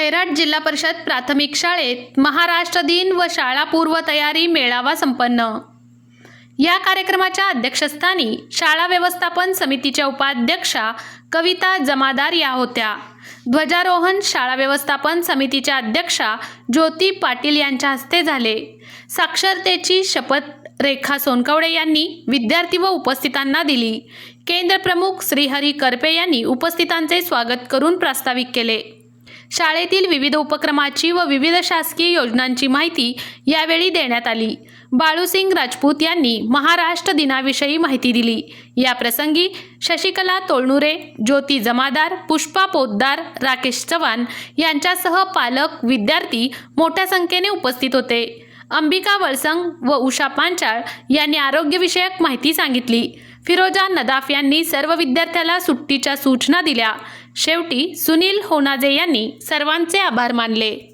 खैराट जिल्हा परिषद प्राथमिक शाळेत महाराष्ट्र दिन व शाळा पूर्व तयारी मेळावा संपन्न। या कार्यक्रमाच्या अध्यक्षस्थानी शाळा व्यवस्थापन समितीच्या उपाध्यक्षा कविता जमादार या होत्या। ध्वजारोहण शाळा व्यवस्थापन समितीच्या अध्यक्षा ज्योती पाटील यांच्या हस्ते झाले। साक्षरतेची शपथ रेखा सोनकवडे यांनी विद्यार्थी व उपस्थितांना दिली। केंद्र प्रमुख श्रीहरी करपे यांनी उपस्थितांचे स्वागत करून प्रास्ताविक केले। शाळेतील विविध उपक्रमाची व विविध शासकीय योजनांची माहिती यावेळी देण्यात आली। बाळूसिंग राजपूत यांनी महाराष्ट्र दिनाविषयी माहिती दिली। या प्रसंगी शशिकला तोळनुरे, ज्योती जमादार, पुष्पा पोद्दार, राकेश चव्हाण यांच्यासह पालक, विद्यार्थी मोठ्या संख्येने उपस्थित होते। अंबिका वळसंग व उषा पांचाळ यांनी आरोग्यविषयक माहिती सांगितली। फिरोजा नदाफ यांनी सर्व विद्यार्थ्याला सुट्टीच्या सूचना दिल्या। शेवटी सुनील होनाजे यांनी सर्वांचे आभार मानले।